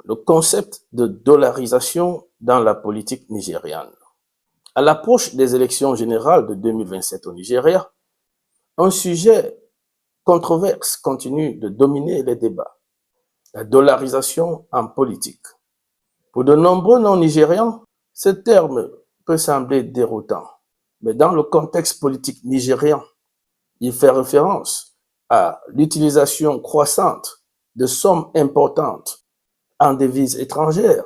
le concept de dollarisation dans la politique nigériane. À l'approche des élections générales de 2027 au Nigeria, un sujet controverse continue de dominer les débats. La dollarisation en politique. Pour de nombreux non-nigérians, ce terme peut sembler déroutant, mais dans le contexte politique nigérian, il fait référence à l'utilisation croissante de sommes importantes en devises étrangères,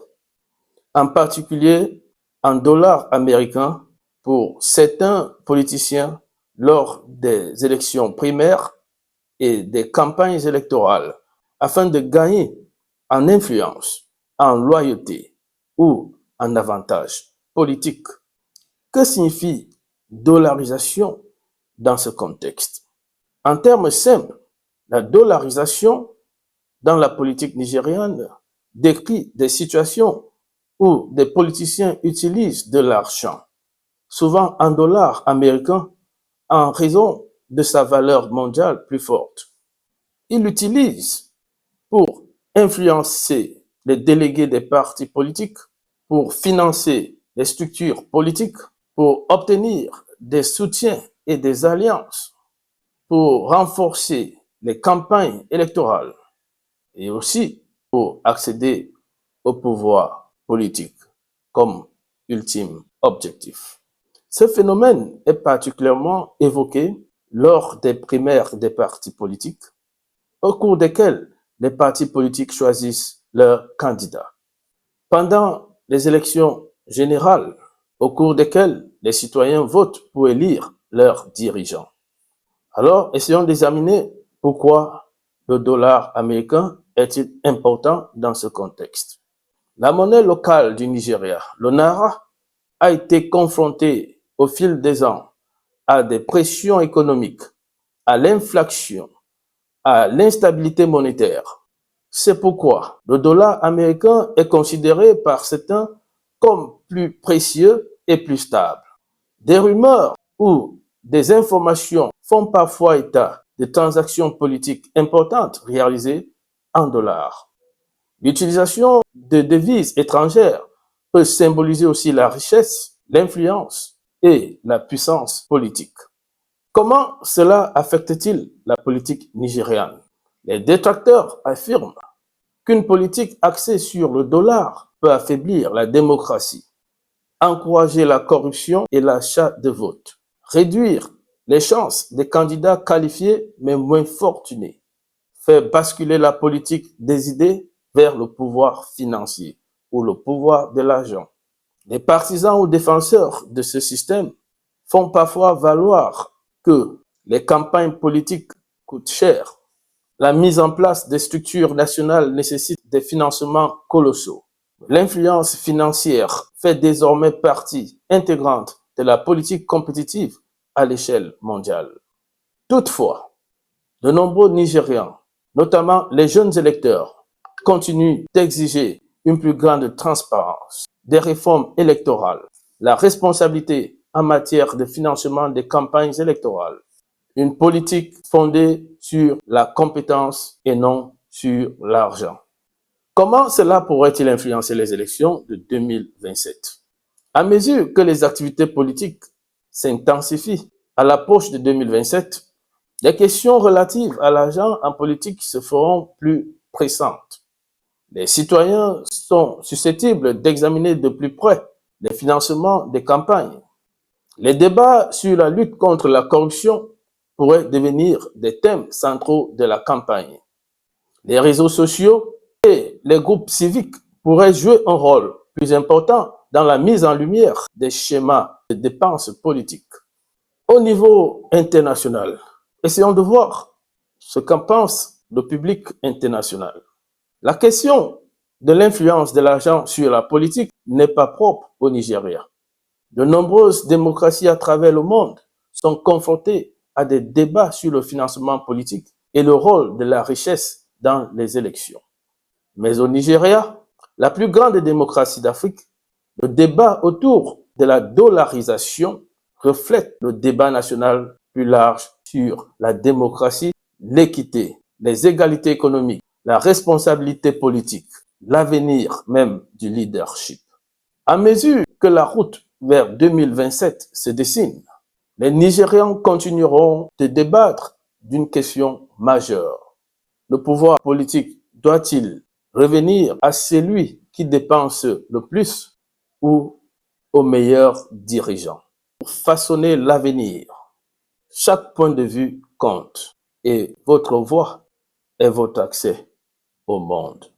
en particulier en dollars américains pour certains politiciens lors des élections primaires et des campagnes électorales afin de gagner en influence, en loyauté ou en avantage politique. Que signifie dollarisation dans ce contexte? En termes simples, la dollarisation dans la politique nigériane décrit des situations où des politiciens utilisent de l'argent, souvent en dollars américains, en raison de sa valeur mondiale plus forte. Ils l'utilisent pour influencer les délégués des partis politiques, pour financer les structures politiques, pour obtenir des soutiens et des alliances, pour renforcer les campagnes électorales et aussi pour accéder au pouvoir politique comme ultime objectif. Ce phénomène est particulièrement évoqué lors des primaires des partis politiques, au cours desquelles les partis politiques choisissent leurs candidats. Pendant les élections générales, au cours desquelles les citoyens votent pour élire leurs dirigeants. Alors, essayons d'examiner pourquoi le dollar américain est-il important dans ce contexte. La monnaie locale du Nigeria, le Naira, a été confrontée au fil des ans à des pressions économiques, à l'inflation, à l'instabilité monétaire. C'est pourquoi le dollar américain est considéré par certains comme plus précieux et plus stable. Des rumeurs ou des informations font parfois état de transactions politiques importantes réalisées en dollars. L'utilisation de devises étrangères peut symboliser aussi la richesse, l'influence et la puissance politique. Comment cela affecte-t-il la politique nigériane? Les détracteurs affirment qu'une politique axée sur le dollar peut affaiblir la démocratie, encourager la corruption et l'achat de votes, réduire les chances des candidats qualifiés mais moins fortunés, faire basculer la politique des idées vers le pouvoir financier ou le pouvoir de l'argent. Les partisans ou défenseurs de ce système font parfois valoir que les campagnes politiques coûtent cher. La mise en place des structures nationales nécessite des financements colossaux. L'influence financière fait désormais partie intégrante de la politique compétitive à l'échelle mondiale. Toutefois, de nombreux Nigérians, notamment les jeunes électeurs, continuent d'exiger une plus grande transparence, des réformes électorales, la responsabilité en matière de financement des campagnes électorales, une politique fondée sur la compétence et non sur l'argent. Comment cela pourrait-il influencer les élections de 2027? À mesure que les activités politiques s'intensifient à l'approche de 2027, les questions relatives à l'argent en politique se feront plus pressantes. Les citoyens sont susceptibles d'examiner de plus près les financements des campagnes. Les débats sur la lutte contre la corruption pourraient devenir des thèmes centraux de la campagne. Les réseaux sociaux et les groupes civiques pourraient jouer un rôle plus important dans la mise en lumière des schémas de dépenses politiques. Au niveau international, essayons de voir ce qu'en pense le public international. La question de l'influence de l'argent sur la politique n'est pas propre au Nigeria. De nombreuses démocraties à travers le monde sont confrontées à des débats sur le financement politique et le rôle de la richesse dans les élections. Mais au Nigeria, la plus grande démocratie d'Afrique, le débat autour de la dollarisation reflète le débat national plus large sur la démocratie, l'équité, les égalités économiques, la responsabilité politique, l'avenir même du leadership. À mesure que la route vers 2027 se dessine, les Nigérians continueront de débattre d'une question majeure. Le pouvoir politique doit-il revenir à celui qui dépense le plus ou aux meilleurs dirigeants? Pour façonner l'avenir, chaque point de vue compte et votre voix est votre accès au monde.